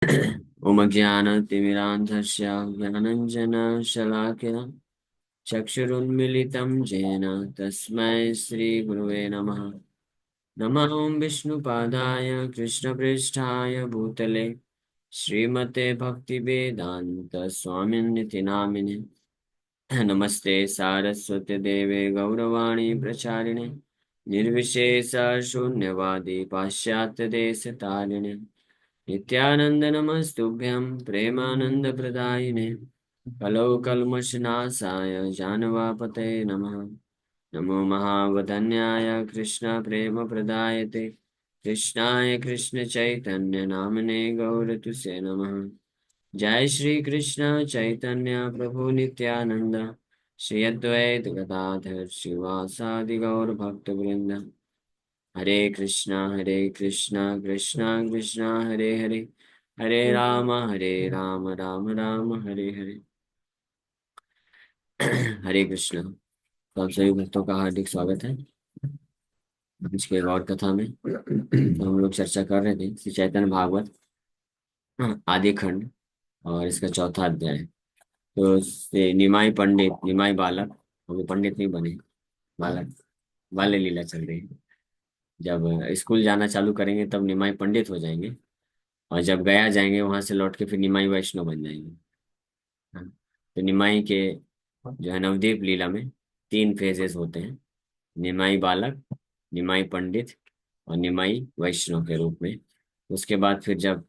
उमज्ञानतिमिरान्धस्य ज्ञानञ्जनशलाकया चक्षुरुन्मिलितं येन तस्मै श्रीगुरुवे नमः। नमः विष्णुपादाय कृष्णप्रेष्ठाय भूतले श्रीमते भक्तिवेदान्त स्वामिन्निति नामिने। नमस्ते सारस्वती देवे गौरवाणी प्रचारिणे निर्विशेष शून्यवादी पाश्चात्य देश तारिणे नित्यानंद नमस्तुभ्यं प्रेमानंद प्रदायिने कलौ कल्मषनाशाय जानवापते नमः। नमो महावदन्याय कृष्ण प्रेम प्रदायते कृष्णाय कृष्ण चैतन्य नामने गौरतुसे नमः। जय श्री कृष्ण चैतन्य प्रभु नित्यानंद श्री अद्वैत गदाधर शिवासादि गौर भक्त वृंद। हरे कृष्णा कृष्णा कृष्णा हरे हरे हरे राम राम राम हरे हरे। हरे कृष्ण। तो आप सभी भक्तों का हार्दिक स्वागत है। आज के और कथा में तो हम लोग चर्चा कर रहे थे श्री चैतन्य भागवत आदि खंड और इसका चौथा अध्याय। तो से निमाई पंडित निमाई बालक, अभी पंडित नहीं बने, बालक बाल्य लीला चल रही है। जब स्कूल जाना चालू करेंगे तब निमाई पंडित हो जाएंगे, और जब गया जाएंगे वहां से लौट के फिर निमाई वैष्णव बन जाएंगे। हाँ। तो निमाई के जो है नवदीप लीला में तीन फेजेस होते हैं: निमाई बालक, निमाई पंडित और निमाई वैष्णव के रूप में। उसके बाद फिर जब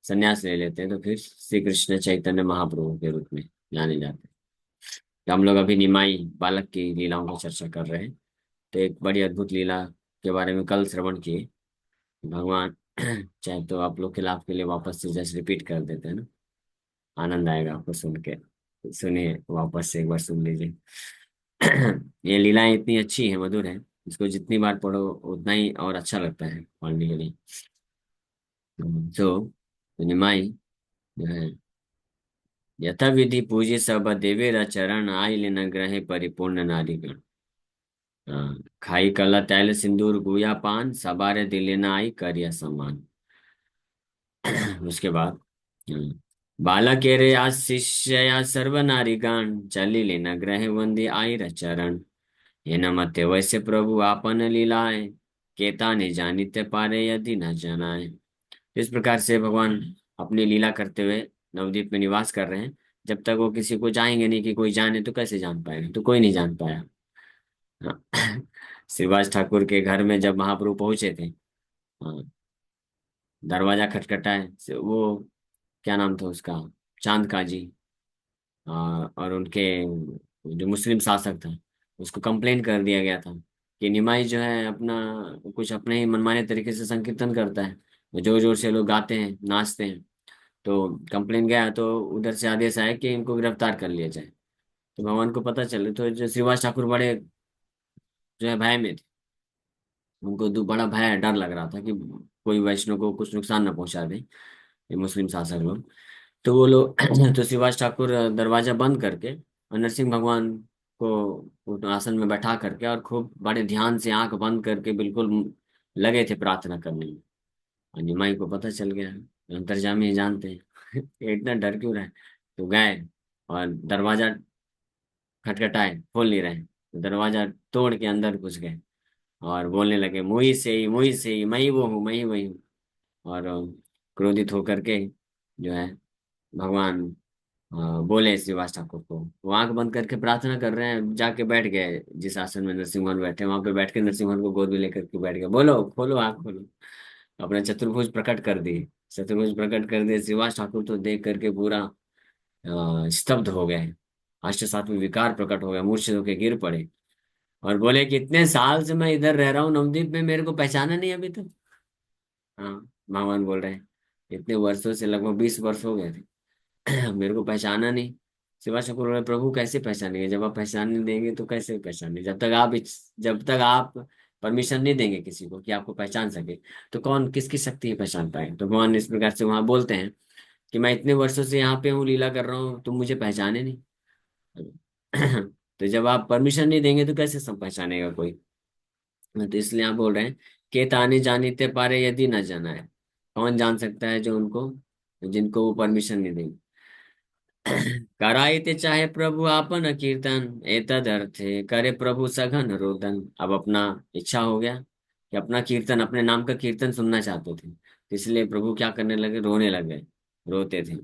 संन्यास ले लेते हैं तो फिर श्री कृष्ण चैतन्य महाप्रभु के रूप में जाने जाते हैं। तो हम लोग अभी निमाई बालक की लीलाओं की चर्चा कर रहे हैं। तो एक बड़ी अद्भुत लीला के बारे में कल श्रवण किए भगवान। चाहे तो आप लोग के लाभ के लिए वापस से जैसे रिपीट कर देते हैं ना, आनंद आएगा आपको सुन के। सुनिए, वापस से एक बार सुन लीजिए। ये लीलाएं इतनी अच्छी है, मधुर है, इसको जितनी बार पढ़ो उतना ही और अच्छा लगता है पढ़ने के लिए। तो निमाई जो है, यथा विधि पूजी सब देवेरा चरण आइल न ग्रहे परिपूर्ण नारीगण। खाई कला तैल सिंदूर गुया पान सबारे दिले न आई करिया सम्मान। उसके बाद बालक रे आज शिष्य या सर्व नारीगण चली लेना ग्रह वंदे आई चरण। ये न मते वैसे प्रभु आपन लीलाए केता ने जानिते पारे यदि न जनाए। इस प्रकार से भगवान अपनी लीला करते हुए नवद्वीप में निवास कर रहे हैं। जब तक वो किसी को चाहेंगे नहीं कि कोई जाने, तो कैसे जान पाएगा? तो कोई नहीं जान पाया। हाँ। श्रीवास ठाकुर के घर में जब महाप्रभु पहुंचे थे, हाँ, दरवाजा खटखटाए वो, क्या नाम था उसका, चांद काजी, और उनके जो मुस्लिम शासक था उसको कंप्लेन कर दिया गया था कि निमाई जो है अपना कुछ अपने ही मनमाने तरीके से संकीर्तन करता है, जोर जोर से लोग गाते हैं नाचते हैं। तो कंप्लेन गया तो उधर से आदेश आया कि इनको गिरफ्तार कर लिया जाए। तो भगवान को पता चले तो जो श्रीवास ठाकुर बड़े जो है भय में थे। उनको बड़ा भय डर लग रहा था कि कोई वैष्णव को कुछ नुकसान न पहुंचा दे ये मुस्लिम शासक लोग। तो वो लोग तो शिवाज ठाकुर दरवाजा बंद करके और नरसिंह भगवान को उस आसन में बैठा करके और खूब बड़े ध्यान से आंख बंद करके बिल्कुल लगे थे प्रार्थना करने में। और निमाई को पता चल गया, अंतर्यामी जानते हैं। ये इतना डर क्यों रहा है? तो गए और दरवाजा खटखटाए, खोल नहीं रहे, तो दरवाजा तोड़ के अंदर घुस गए और बोलने लगे, मुई से ही मैं ही वो हूँ, मैं ही वही हूँ। और क्रोधित होकर के जो है भगवान बोले श्रीवास ठाकुर को, वो आंख बंद करके प्रार्थना कर रहे हैं, जाके बैठ गए जिस आसन में नरसिंहन बैठे वहां पे बैठ के नरसिंहन को गोद में लेकर के बैठ गए। बोलो, खोलो आंख खोलो। अपने चतुर्भुज प्रकट कर दिए, चतुर्भुज प्रकट कर दिए। श्रीवास ठाकुर तो देख करके पूरा स्तब्ध हो गए। अष्टसात्विक विकार प्रकट हो गया, मूर्छित होकर गिर पड़े और बोले कि इतने साल से मैं इधर रह रहा हूँ नवद्वीप में, मेरे को पहचाना नहीं अभी तक। हाँ, भगवान बोल रहे हैं, इतने वर्षों से लगभग 20 वर्ष हो गए थे, मेरे को पहचाना नहीं। शिवा ठाकुर बोले, प्रभु कैसे पहचानेंगे? जब आप पहचान नहीं देंगे तो कैसे पहचानेंगे? जब तक आप परमिशन नहीं देंगे किसी को कि आपको पहचान सके, तो कौन किसकी शक्ति है पहचान पाएगा? तो भगवान इस प्रकार से वहां बोलते हैं कि मैं इतने वर्षों से यहाँ पे हूँ, लीला कर रहा हूँ, तुम मुझे पहचाने नहीं। तो जब आप परमिशन नहीं देंगे तो कैसे सब पहचानेगा कोई? तो इसलिए आप बोल रहे हैं, के ताने जानिते पारे यदि न जाना है। कौन जान सकता है जो उनको जिनको वो परमिशन नहीं देंगे। कराइते चाहे प्रभु आपन कीर्तन, एतद अर्थे करे प्रभु सघन रोदन। अब अपना इच्छा हो गया कि अपना कीर्तन, अपने नाम का कीर्तन सुनना चाहते थे, तो इसलिए प्रभु क्या करने लगे, रोने लगे, रोते थे।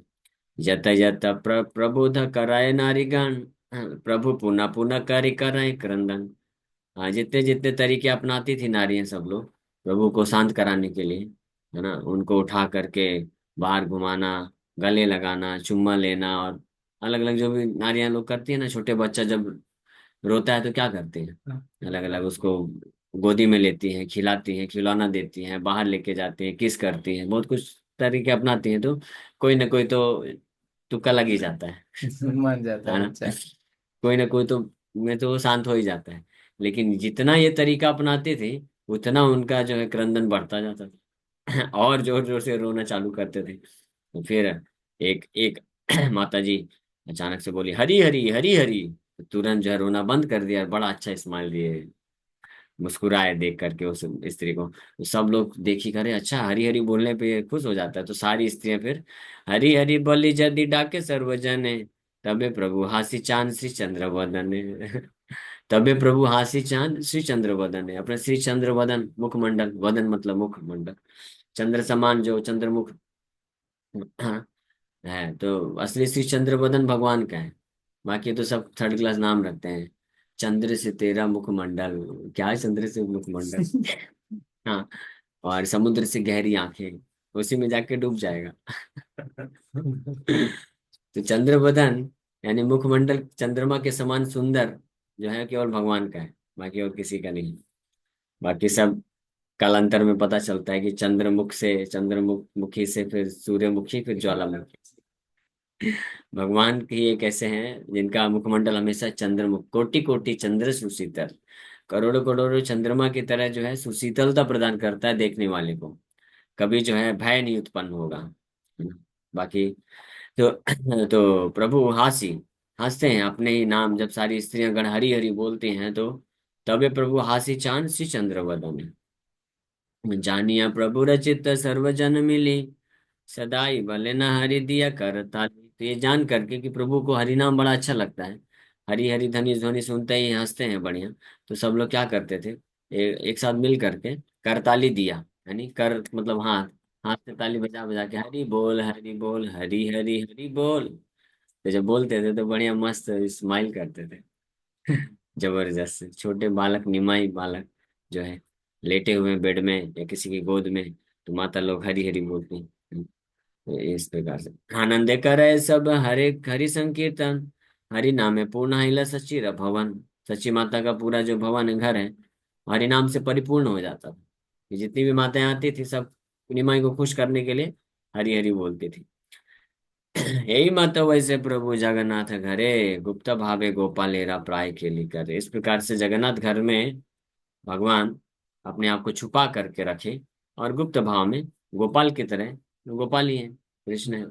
जत जत प्रबोध कराए नारीगण, प्रभु पुनः पुनः करि कराए क्रंदन। हाँ, जितने जितने तरीके अपनाती थी नारियां सब लोग प्रभु को शांत कराने के लिए, है ना, उनको उठा करके बाहर घुमाना, गले लगाना, चुम्मा लेना, और अलग अलग जो भी नारियां लोग करती है ना, छोटे बच्चा जब रोता है तो क्या करते हैं, अलग अलग उसको गोदी में लेती हैं, खिलाती हैं, खिलौना देती हैं, बाहर लेके जाती हैं, किस करती हैं, बहुत कुछ तरीके अपनाती हैं। तो कोई ना कोई तो तुक्का लग ही जाता है। मान जाता है है ना, बच्चा। कोई ना कोई तो में तो वो शांत हो ही जाता है। लेकिन जितना ये तरीका अपनाते थे, उतना उनका जो है क्रंदन बढ़ता जाता था। और जोर जोर से रोना चालू करते थे। तो फिर एक एक माता जी अचानक से बोली, हरी हरी हरी हरी। तो तुरंत जो है रोना बंद कर दिया और बड़ा अच्छा स्माइल दिए, मुस्कुराए देख करके उस स्त्री को। तो सब लोग देखी करे, अच्छा हरी हरी बोलने पे ये खुश हो जाता है। तो सारी स्त्रियां फिर हरी हरी बोली, जदि डाके सर्वजने, तबे प्रभु हासी चांद श्री चंद्र वदने। तबे प्रभु हासी चांद श्री चंद्र वदने, अपने श्री चंद्र वदन, मुखमंडल, वदन मतलब मुखमंडल, चंद्र समान जो चंद्रमुख, हाँ, है। तो असली श्री चंद्र वदन भगवान का है। बाकी तो सब थर्ड क्लास नाम रखते हैं। चंद्र से तेरा मुखमंडल, क्या है चंद्र से मुखमंडल। हाँ, और समुद्र से गहरी आंखें, उसी में जाके डूब जाएगा। तो चंद्र बदन यानी मुखमंडल चंद्रमा के समान सुंदर जो है केवल भगवान का है, बाकी और किसी का नहीं। बाकी सब कालांतर में पता चलता है कि चंद्रमुख से, चंद्रमुख मुखी से फिर सूर्यमुखी, फिर ज्वालामुखी। भगवान की एक ऐसे हैं जिनका मुखमंडल हमेशा चंद्रमुख, कोटि कोटि चंद्र सुशीतल, करोड़ों करोड़ों चंद्रमा की तरह जो है सुशीतलता प्रदान करता है देखने वाले को। कभी जो है भय नहीं उत्पन्न होगा, है ना? बाकी तो तो प्रभु हंसते हैं अपने ही नाम, जब सारी स्त्रियां गण हरि हरि बोलती हैं तो तबे प्रभु हासी चांद सी चंद्र वदन। जानिया प्रभु रचित सर्वजन मिली, सदाई भले न हरि दिया करता। तो ये जान करके कि प्रभु को हरि नाम बड़ा अच्छा लगता है, हरि हरि ध्वनि ध्वनि सुनते ही हंसते हैं बढ़िया। तो सब लोग क्या करते थे, एक साथ मिल करके करताली दिया, यानी कर मतलब हाथ, हाथ से ताली बजा बजा के हरि बोल हरि बोल, हरि हरि हरि बोल। तो जब बोलते थे तो बढ़िया मस्त स्माइल करते थे। जबरदस्त छोटे बालक, निमाई बालक जो है लेटे हुए बेड में या किसी की गोद में, तो माता लोग हरी हरी बोलती हैं। तो इस प्रकार से आनंद करे सब हरे हरि संकीर्तन, हरि नामे पूर्ण हिला सचिर भवन। सची माता का पूरा जो भवन है, घर है, हरि नाम से परिपूर्ण हो जाता था। कि जितनी भी माताएं आती थी सब निमाई को खुश करने के लिए हरि हरि बोलती थी। यही मत वैसे प्रभु जगन्नाथ घरे, गुप्त भावे गोपालेरा प्राय खेली करे। इस प्रकार से जगन्नाथ घर में भगवान अपने आप को छुपा करके रखे, और गुप्त भाव में गोपाल की तरह, गोपाल ही है कृष्ण,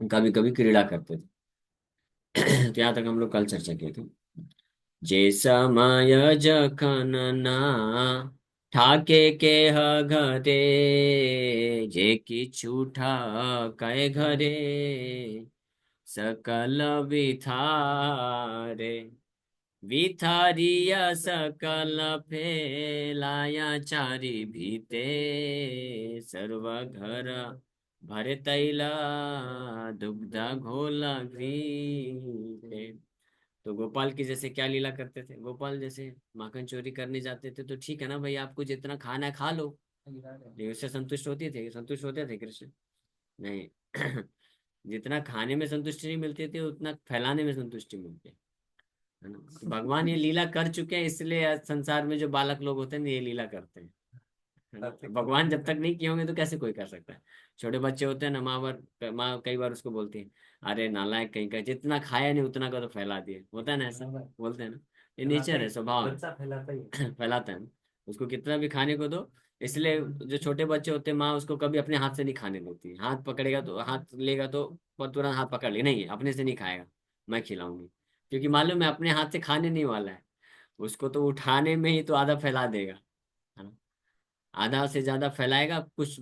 कभी कभी क्रीड़ा करते थे। तो यहाँ तक हम लोग कल चर्चा किए थे। जे समय जखन ना ठाके के घरे, जे किछु ठाकै घरे, सकल विथारे, विथारिया सकल फैलाया चारि भीते, सर्व घर भरे तैला, दुग्धा घोला घृते। तो गोपाल की जैसे क्या लीला करते थे, गोपाल जैसे माखन चोरी करने जाते थे तो ठीक है ना भाई, आपको जितना खाना है खा लो, लेकिन उससे संतुष्ट होते थे कृष्ण, नहीं। जितना खाने में संतुष्टि नहीं मिलती थी, उतना फैलाने में संतुष्टि मिलती है ना। तो भगवान ये लीला कर चुके हैं, इसलिए आज संसार में जो बालक लोग होते हैं ना, ये लीला करते हैं, है ना। तो भगवान जब तक नहीं किए होंगे तो कैसे कोई कर सकता है। छोटे बच्चे होते हैं ना, माँ कई बार उसको बोलती है, अरे नालायक कहीं का, जितना खाया नहीं उतना का तो फैला दिए, होता है ना ऐसा, बोलते हैं ना। ये नेचर है, स्वभाव है, बच्चा फैलाता ही है। फैलाता है ना, उसको कितना भी खाने को दो। इसलिए जो छोटे बच्चे होते हैं, माँ उसको कभी अपने हाथ से नहीं खाने देती, हाथ पकड़ेगा तो, हाथ लेगा तो वो तुरंत हाथ पकड़ ले, नहीं अपने से नहीं खाएगा, मैं खिलाऊंगी, क्योंकि मालूम है अपने हाथ से खाने नहीं वाला है, उसको तो उठाने में ही तो आधा फैला देगा, है ना। आधा से ज्यादा फैलाएगा, कुछ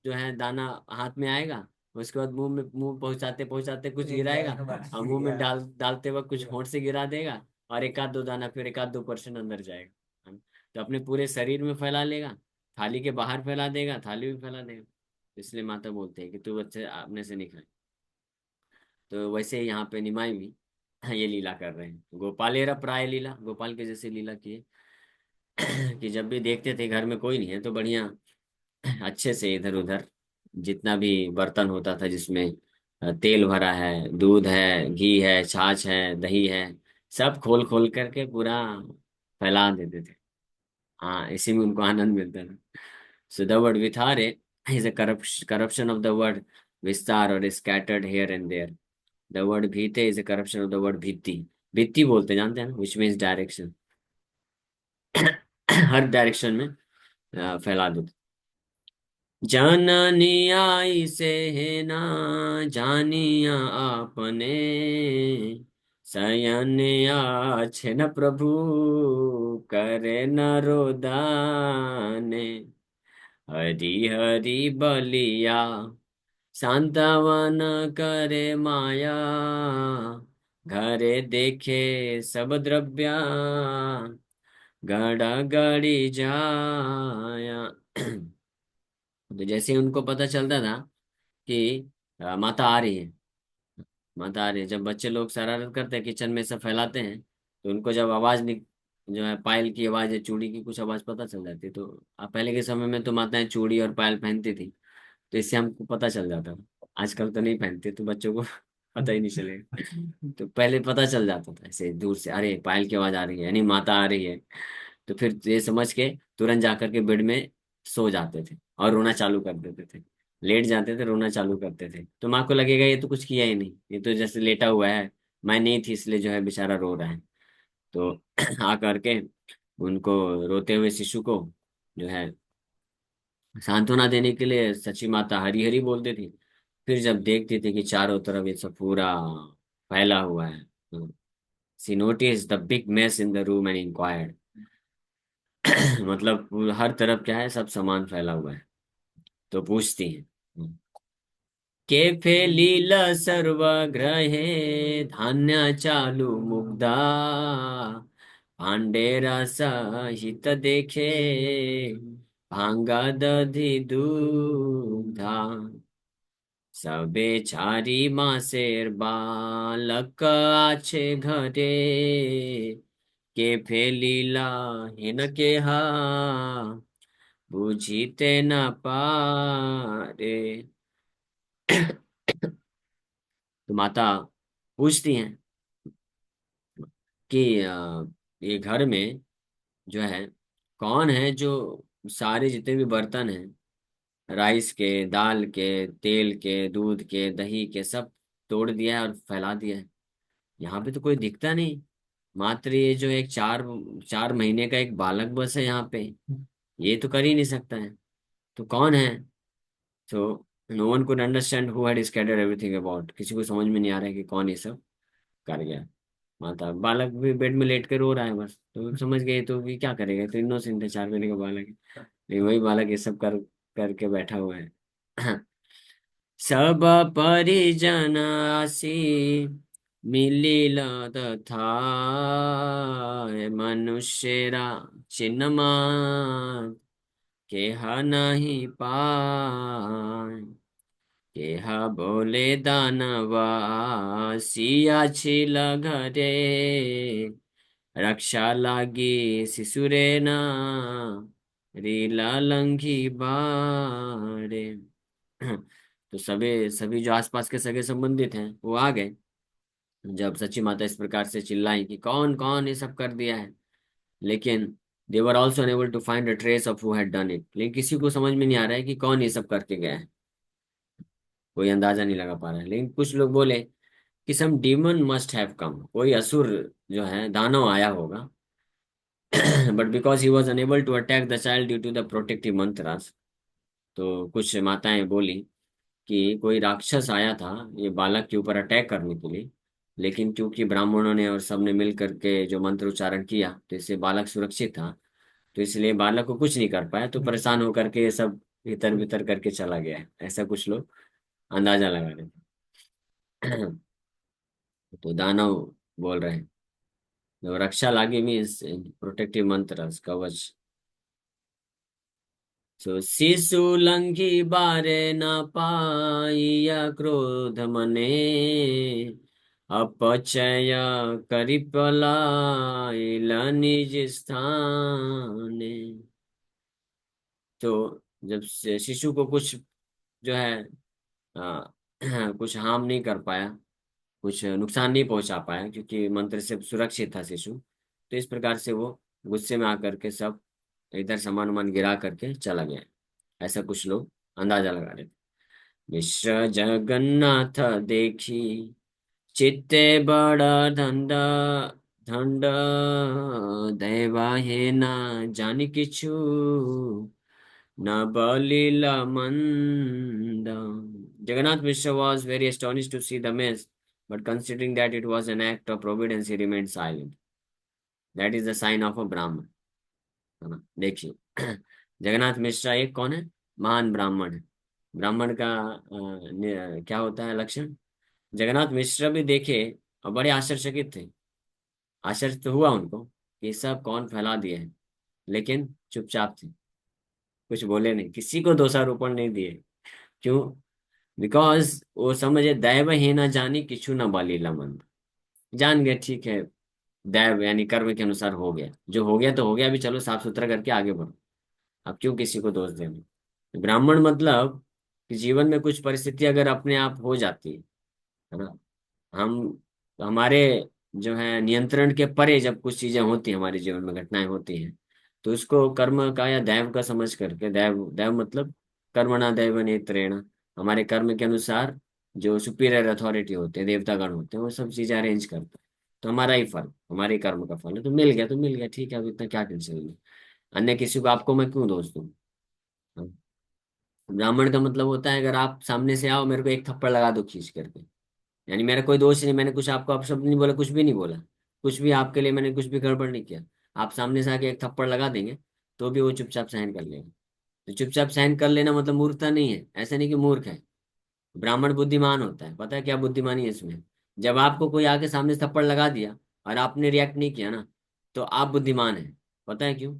जो है दाना हाथ में आएगा, उसके बाद मुंह पहुंचाते पहुंचाते कुछ गिराएगा, और मुंह में डालते वक्त कुछ होंठ से गिरा देगा, और एक आध दो दाना, फिर एक आध 2% अंदर जाएगा, है ना? तो अपने पूरे शरीर में फैला लेगा, थाली के बाहर फैला देगा, थाली भी फैला देगा। इसलिए माता बोलते हैं कि तू बच्चे अपने से नहीं खाए। तो वैसे ही यहाँ पे निमाई भी ये लीला कर रहे हैं, गोपालेरा प्राय लीला, गोपाल के जैसे लीला किए। कि जब भी देखते थे घर में कोई नहीं है तो बढ़िया अच्छे से इधर उधर जितना भी बर्तन होता था जिसमें तेल भरा है, दूध है, घी है, छाछ है, दही है, सब खोल खोल करके पूरा फैला देते थे। हाँ, इसी में उनको आनंद मिलता था। सो द वर्ड विथारे is a corruption of the word विस्तार और scattered here and there. The word भीते is a corruption of the word भित्ति। भित्ति बोलते जानते हैं ना, which means direction। Her direction में फैला देते। जननी आई से है ना जानिया आपने, शयन आछे न प्रभु करे न रोदाने, हरि हरि बलिया शांतवन करे माया, घरे देखे सब द्रव्या गड़ा गड़ी जाया। तो जैसे ही उनको पता चलता था कि माता आ रही है, माता आ रही है, जब बच्चे लोग शरारत करते हैं किचन में सब फैलाते हैं, तो उनको जब आवाज जो है पायल की आवाज या चूड़ी की कुछ आवाज पता चल जाती है, तो पहले के समय में तो माताएं चूड़ी और पायल पहनती थी, तो इससे हमको पता चल जाता था। आजकल तो नहीं पहनते तो बच्चों को पता ही नहीं चलेगा। तो पहले पता चल जाता था ऐसे दूर से, अरे पायल की आवाज आ रही है यानी माता आ रही है। तो फिर ये समझ के तुरंत जाकर के बेड में सो जाते थे और रोना चालू कर देते थे। लेट जाते थे, रोना चालू करते थे, तो माँ को लगेगा ये तो कुछ किया ही नहीं, ये तो जैसे लेटा हुआ है, मैं नहीं थी इसलिए जो है बेचारा रो रहा है। तो आ करके उनको, रोते हुए शिशु को जो है सांत्वना देने के लिए सची माता हरी हरी बोलती थी। फिर जब देखती थी कि चारों तरफ ये सब पूरा फैला हुआ है, तो she notice the big mess in the room and inquired. मतलब हर तरफ क्या है, सब सामान फैला हुआ है। तो पूछती हैं, केफे लीला सर्वग्रहे धान्य चालू मुग्धा, भांडे रस हित देखे भांगा दधि दूधा, सबे छारी मासेर बालक आछे घरे, केफे लीला हिन केहा बुझीते न पारे। तो माता पूछती हैं कि ये घर में जो है कौन है जो सारे जितने भी बर्तन हैं, राइस के, दाल के, तेल के, दूध के, दही के, सब तोड़ दिया है और फैला दिया है। यहाँ पे तो कोई दिखता नहीं, मात्र ये जो एक 4 4 महीने का एक बालक बस है यहाँ पे, ये तो कर ही नहीं सकता है। तो कौन है? तो no one could understand who had scattered everything about, किसी को समझ में नहीं आ रहा है कि कौन ये सब कर गया। माता, बालक भी बेड में लेट कर रो रहा है बस, तो समझ गए तो कि क्या करेगा, तो इनोसेंट है, 4 महीने का बालक है। लेकिन वही बालक ये सब करके बैठा हुआ है। सब परिजन आसी मिलिल तथा, मनुष्यरा चिन्ह मान केहा नहीं पाए, केहा बोले दानवा सिया छिल घरे, रक्षा लागी शिशुरे ना रीला लंघी बारे। तो सभी सभी जो आसपास के सगे संबंधित हैं वो आ गए। जब सची माता इस प्रकार से चिल्लाई कि कौन कौन ये सब कर दिया है, लेकिन they were also unable to find a trace of who had done it, लेकिन किसी को समझ में नहीं आ रहा है कि कौन ये सब करके गया है, कोई अंदाजा नहीं लगा पा रहा है। लेकिन कुछ लोग बोले कि some demon must have come, कोई असुर जो है दानव आया होगा। But because he was unable to attack the child due to the protective mantras, तो कुछ माताएं बोली कि कोई राक्षस आया था ये बालक के ऊपर अटैक करने के लिए, लेकिन क्योंकि ब्राह्मणों ने और सबने मिल करके जो मंत्र उच्चारण किया तो इससे बालक सुरक्षित था, तो इसलिए बालक को कुछ नहीं कर पाया, तो परेशान होकर के ये सब भीतर भीतर करके चला गया है, ऐसा कुछ लोग अंदाजा लगा रहे थे। तो दानव बोल रहे हैं, तो रक्षा लागी मीन्स प्रोटेक्टिव मंत्र, कवच। सो शिशु लंघी बारे न पाइया क्रोध मने, अपचय करि पलायिल निज स्थाने। तो जब शिशु को कुछ जो है आ, कुछ हार्म नहीं कर पाया, कुछ नुकसान नहीं पहुंचा पाया, क्योंकि मंत्र से सुरक्षित था शिशु, तो इस प्रकार से वो गुस्से में आकर के सब इधर सामान वामान गिरा करके चला गया। ऐसा कुछ लोग अंदाजा लगा रहे थे। मिश्र जगन्नाथ देखी चित्ते बड़ा धंधा धंड, दैवा हे ना जानी किछु, न बलिला मंद। Jagannath Mishra was very astonished to see the mess, but considering that it was an act of providence, he remained silent. That is the sign of a Brahman. है ना? देखिए, जगन्नाथ मिश्रा एक कौन है? महान ब्राह्मण है। ब्राह्मण का क्या होता है लक्षण? जगन्नाथ मिश्र भी देखे और बड़े आश्चर्यचकित थे। आश्चर्य तो हुआ उनको कि ये सब कौन फैला दिए है, लेकिन चुपचाप थे, कुछ बोले नहीं, किसी को दोषारोपण नहीं दिए। क्यों? बिकॉज वो समझे दैव ही ना जानी किछु ना बालीला मंद। जान गए, ठीक है, दैव यानी कर्म के अनुसार हो गया, जो हो गया तो हो गया, अभी चलो साफ सुथरा करके आगे बढ़ो, अब क्यों किसी को दोष देना। ब्राह्मण मतलब कि जीवन में कुछ परिस्थिति अगर अपने आप हो जाती है ना, हम हमारे जो है नियंत्रण के परे जब कुछ चीजें होती हैं, हमारे जीवन में घटनाएं होती हैं, तो उसको कर्म का या दैव का समझ करके, दैव दैव मतलब कर्मणा दैव नेत्रेण, हमारे कर्म के अनुसार जो सुपीरियर अथॉरिटी होते हैं, देवतागण होते हैं, वो सब चीजें अरेंज करते हैं। तो हमारा ही फल, हमारे कर्म का फल है, तो मिल गया तो मिल गया, ठीक है, अब इतना क्या टेंशन है। अन्य किसी को, आपको मैं क्यों दोष दूं? हाँ। ब्राह्मण का मतलब होता है, अगर आप सामने से आओ, मेरे को एक थप्पड़ लगा दो खींच करके, यानी मेरा कोई दोष नहीं, मैंने कुछ आपको अपशब्द नहीं बोला, कुछ भी नहीं बोला, कुछ भी आपके लिए मैंने कुछ भी गड़बड़ नहीं किया, आप सामने से आके एक थप्पड़ लगा देंगे, तो भी वो चुपचाप सहन कर लेगा। तो चुपचाप सहन कर लेना मतलब मूर्खता नहीं है, ऐसा नहीं कि मूर्ख है। ब्राह्मण बुद्धिमान होता है। पता है क्या बुद्धिमानी है इसमें? जब आपको कोई आके सामने से थप्पड़ लगा दिया और आपने रिएक्ट नहीं किया ना, तो आप बुद्धिमान हैं। पता है क्यों?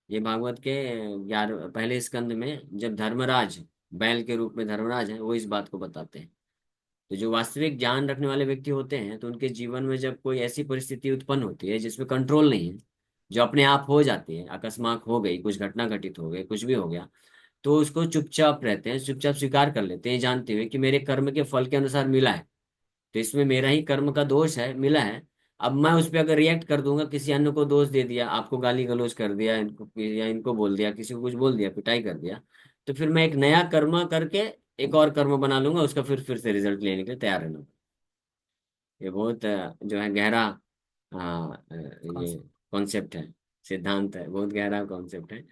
ये भागवत के 11 पहले स्कंद में जब धर्मराज, बैल के रूप में धर्मराज है, वो इस बात को बताते हैं। तो जो वास्तविक ज्ञान रखने वाले व्यक्ति होते हैं, तो उनके जीवन में जब कोई ऐसी परिस्थिति उत्पन्न होती है जिसमें कंट्रोल नहीं है, जो अपने आप हो जाती है, अकस्मात हो गई, कुछ घटना घटित हो गई, कुछ भी हो गया, तो उसको चुपचाप रहते हैं, चुपचाप स्वीकार कर लेते हैं, जानते हुए कि मेरे कर्म के फल के अनुसार मिला है, तो इसमें मेरा ही कर्म का दोष है, मिला है। अब मैं उस पर अगर रिएक्ट कर दूंगा, किसी अन्य को दोष दे दिया, आपको गाली गलौज कर दिया, इनको या इनको बोल दिया, किसी को कुछ बोल दिया, पिटाई कर दिया, तो फिर मैं एक नया कर्म करके एक और कर्म बना लूंगा, उसका फिर से रिजल्ट लेने के लिए तैयार रहना। ये बहुत जो है गहरा ये कॉन्सेप्ट है, सिद्धांत है, बहुत गहरा कॉन्सेप्ट है।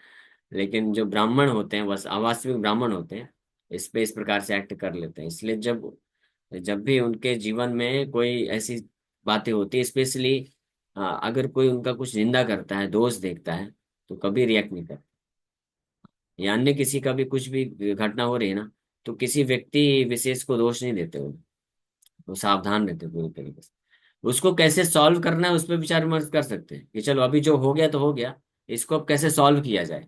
लेकिन जो ब्राह्मण होते हैं, बस अवास्तविक ब्राह्मण होते हैं, इस पे इस प्रकार से एक्ट कर लेते हैं। इसलिए जब जब भी उनके जीवन में कोई ऐसी बातें होती है, स्पेशली अगर कोई उनका कुछ निंदा करता है, दोष देखता है, तो कभी रिएक्ट नहीं करता। या अन्य किसी का भी कुछ भी घटना हो रही है ना, तो किसी व्यक्ति विशेष को दोष नहीं देते वो सावधान रहते पूरी तरीके से। उसको कैसे सॉल्व करना है उस पर विचार विमर्श कर सकते हैं कि चलो अभी जो हो गया तो हो गया, इसको अब कैसे सॉल्व किया जाए,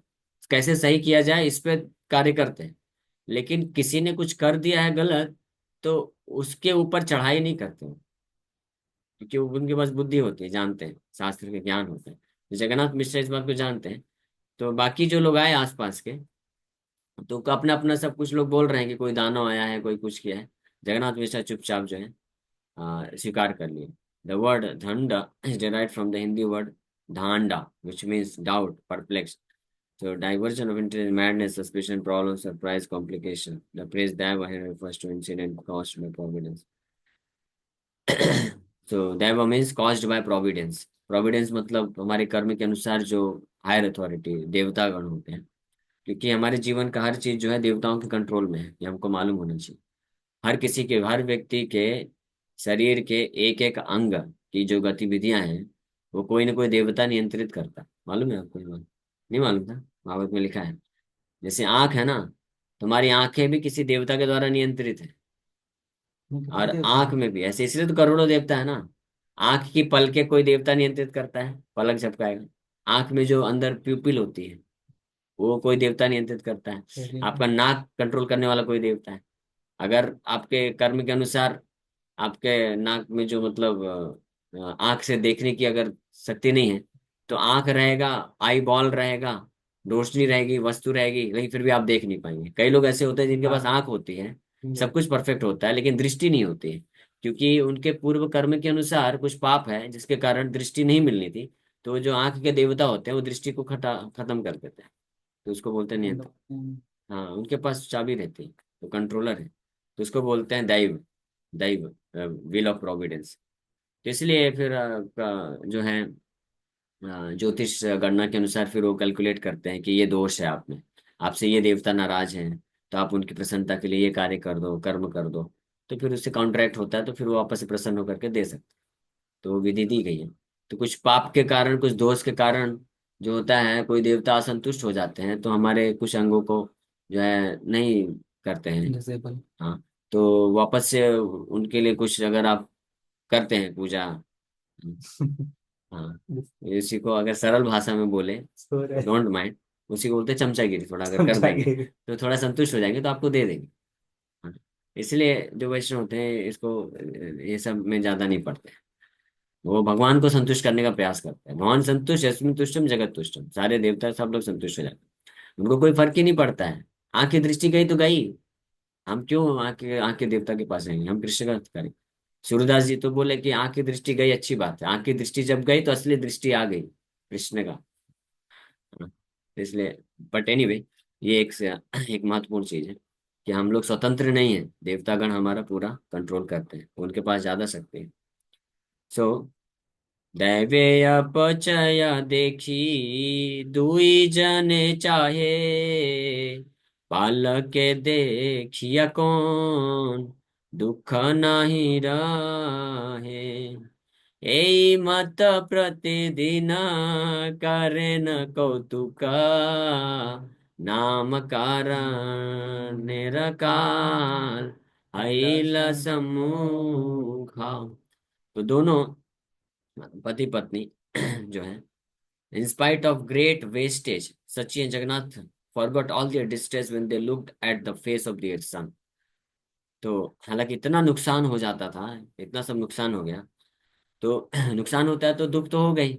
कैसे सही किया जाए, इस पे कार्य करते हैं। लेकिन किसी ने कुछ कर दिया है गलत, तो उसके ऊपर चढ़ाई नहीं करते हैं, क्योंकि उनके पास बुद्धि होती है, जानते हैं, शास्त्र के ज्ञान होते हैं। तो जगन्नाथ मिश्र इस बात को जानते हैं। तो बाकी जो लोग आए आसपास के, तो अपना अपना सब कुछ लोग बोल रहे हैं कि कोई दानव आया है, कोई कुछ किया है। जगन्नाथ मिश्र चुपचाप जो है स्वीकार कर लिए। द वर्ड धंडा is derived from the Hindi word dhanda, which means doubt, perplexed. So diversion of interest, madness, suspicion, problem, surprise, complication. The phrase daiva here refers to incident caused by providence. So daiva means caused by providence. Providence मतलब हमारे कर्म के अनुसार जो higher authority देवतागण होते हैं, क्योंकि हमारे जीवन का हर चीज जो है देवताओं के कंट्रोल में है, ये हमको मालूम होना चाहिए। हर किसी के, हर व्यक्ति के शरीर के एक एक अंग की जो गतिविधियां हैं, वो कोई ना कोई देवता नियंत्रित करता है। मालूम है आपको ये बात? नहीं मालूम था? भागवत में लिखा है। जैसे आंख है ना, तुम्हारी आंखें भी किसी देवता के द्वारा नियंत्रित है। और कितने आंख उसमें। में भी ऐसे, इसलिए तो करोड़ों देवता है ना। आंख की पलके कोई देवता नियंत्रित करता है, पलक झपकाएगा। आंख में जो अंदर प्यूपिल होती है, वो कोई देवता नियंत्रित करता है। शरीर। आपका नाक कंट्रोल करने वाला कोई देवता है। अगर आपके कर्म के अनुसार आपके नाक में जो मतलब आंख से देखने की अगर शक्ति नहीं है, तो आंख रहेगा, आई बॉल रहेगा, रोशनी रहेगी, वस्तु रहेगी, लेकिन फिर भी आप देख नहीं पाएंगे। कई लोग ऐसे होते हैं जिनके पास हाँ। आंख होती है, सब कुछ परफेक्ट होता है, लेकिन दृष्टि नहीं होती है। क्योंकि उनके पूर्व कर्म के अनुसार कुछ पाप है जिसके कारण दृष्टि नहीं मिलनी थी। तो जो आंख के देवता होते हैं वो दृष्टि को खत्म कर देते हैं। तो उसको बोलते हैं नियंत्रण। हाँ, उनके पास चाबी रहती है, तो कंट्रोलर है। तो उसको बोलते हैं दैव। दैव, व्हील ऑफ प्रोविडेंस। तो इसलिए फिर जो है ज्योतिष गणना के अनुसार फिर वो कैलकुलेट करते हैं कि ये दोष है आप में, आपसे ये देवता नाराज हैं, तो आप उनकी प्रसन्नता के लिए ये कार्य कर दो, कर्म कर दो। तो फिर उससे कॉन्ट्रैक्ट होता है, तो फिर वो वापस से प्रसन्न होकर के दे सकते हैं। तो वो विधि दी गई है। तो कुछ पाप के कारण, कुछ दोष के कारण जो होता है, कोई देवता असंतुष्ट हो जाते हैं, तो हमारे कुछ अंगों को जो है नहीं करते हैं। डिसेबल। हाँ, तो वापस से उनके लिए कुछ अगर आप करते हैं पूजा। हाँ, इसी को अगर सरल भाषा में बोले, सो रहे। डोंट माइंड, उसी को बोलते हैं चमचागिरी। थोड़ा अगर कर देंगे समझाइए। तो थोड़ा संतुष्ट हो जाएंगे, तो आपको दे देंगे। हाँ, इसलिए जो वैष्णव होते हैं इसको ये सब में ज्यादा नहीं पड़ते। वो भगवान को संतुष्ट करने का प्रयास करते हैं। भगवान संतुष्ट, यस्मिन् तुष्टम जगत तुष्टम, सारे देवता सब लोग संतुष्ट हो जाते हैं। उनको कोई फर्क ही नहीं पड़ता है। आंखें दृष्टि गई तो गई। हम क्यों आंखें आंखें देवता के पास जाएंगे, हम कृष्ण का करें। सूर्यदास जी तो बोले कि आंख की दृष्टि गई, अच्छी बात है। आंख की दृष्टि जब गई तो असली दृष्टि आ गई कृष्ण का। हाँ, इसलिए बट एनीवे, ये एक महत्वपूर्ण चीज है कि हम लोग स्वतंत्र नहीं है, देवतागण हमारा पूरा कंट्रोल करते हैं, उनके पास ज्यादा शक्ति है। सो दैवेय पचय देखी दुई जने चाहे, बालके देखिया कौन दुख नहीं रहे। এই মত प्रतिदिन करेन कौतुक, नाम कारण निरकाल अइल सम्मुखा। तो दोनों पति पत्नी जो है, in spite of great wastage, Sachi and Jagannath forgot all their distress when they looked at the face of their son। तो हालांकि इतना नुकसान हो जाता था, इतना सब नुकसान हो गया, तो नुकसान होता है तो दुख तो हो गई,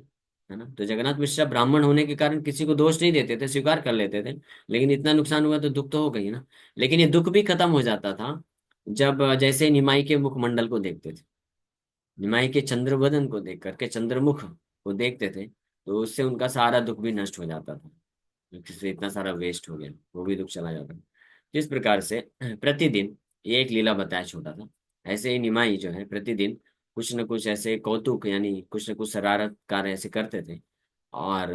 है ना। तो जगन्नाथ मिश्रा ब्राह्मण होने के कारण किसी को दोष नहीं देते थे, स्वीकार कर लेते थे। लेकिन इतना नुकसान हुआ तो दुख तो हो गई ना। लेकिन ये दुख भी खत्म हो जाता था जब जैसे निमाई के मुखमंडल को देखते थे, निमाई के चंद्रवदन को देख करके, चंद्रमुख को देखते थे, तो उससे उनका सारा दुख भी नष्ट हो जाता था। जिससे इतना सारा वेस्ट हो गया, वो भी दुख चला जाता था। जिस प्रकार से प्रतिदिन, ये एक लीला बताया छोटा था, ऐसे ही निमाई जो है प्रतिदिन कुछ न कुछ ऐसे कौतुक, यानी कुछ न कुछ शरारत कार्य ऐसे करते थे। और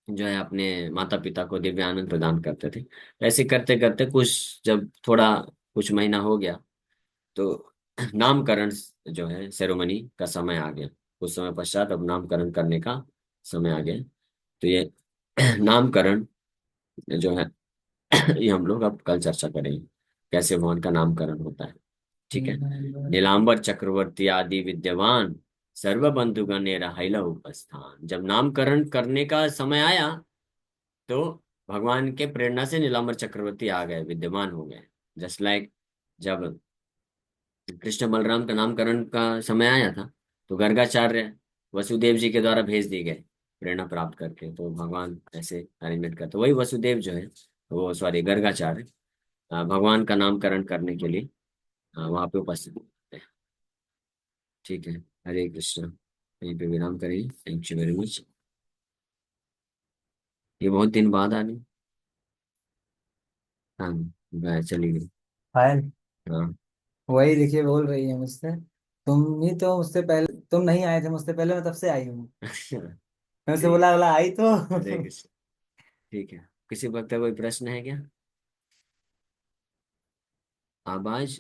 जो है अपने माता पिता को दिव्य आनंद प्रदान करते थे। ऐसे करते करते कुछ जब थोड़ा कुछ महीना हो गया, तो नामकरण जो है सेरेमनी का समय आ गया। कुछ समय पश्चात अब नामकरण करने का समय आ गया। तो ये नामकरण जो है ये हम लोग अब कल चर्चा करेंगे, कैसे भगवान का नामकरण होता है। ठीक है। नीलांबर चक्रवर्ती आदि विद्यमान, सर्व बंधुगण ने रहाइला उपस्थान। जब नामकरण करने का समय आया, तो भगवान के प्रेरणा से नीलांबर चक्रवर्ती आ गए, विद्यमान हो गए। जस्ट लाइक जब कृष्ण बलराम का नामकरण का समय आया था, तो गर्गाचार्य वसुदेव जी के द्वारा भेज दिए गए, प्रेरणा प्राप्त करके। तो भगवान ऐसे अरेंजमेंट करते, वही वसुदेव जो है, वो सॉरी गर्गाचार्य भगवान का नामकरण करने के लिए वहां पे उपस्थित होते हैं। ठीक है। हरे कृष्ण। यहीं पे विराम करेंगे। Thank you very much. ये बहुत दिन बाद आ गई। हाँ, चली गई। फाइल। हाँ। वही देखिए बोल रही है मुझसे, तुम ही तो मुझसे पहले, तुम नहीं आए थे मुझसे पहले, मैं तब से आई हूँ। मैं उसे ठीक बोला है। बोला आई तो। हरे कृष्ण। ठीक है। किसी वक्त का कोई प्रश्न है क्या? आवाज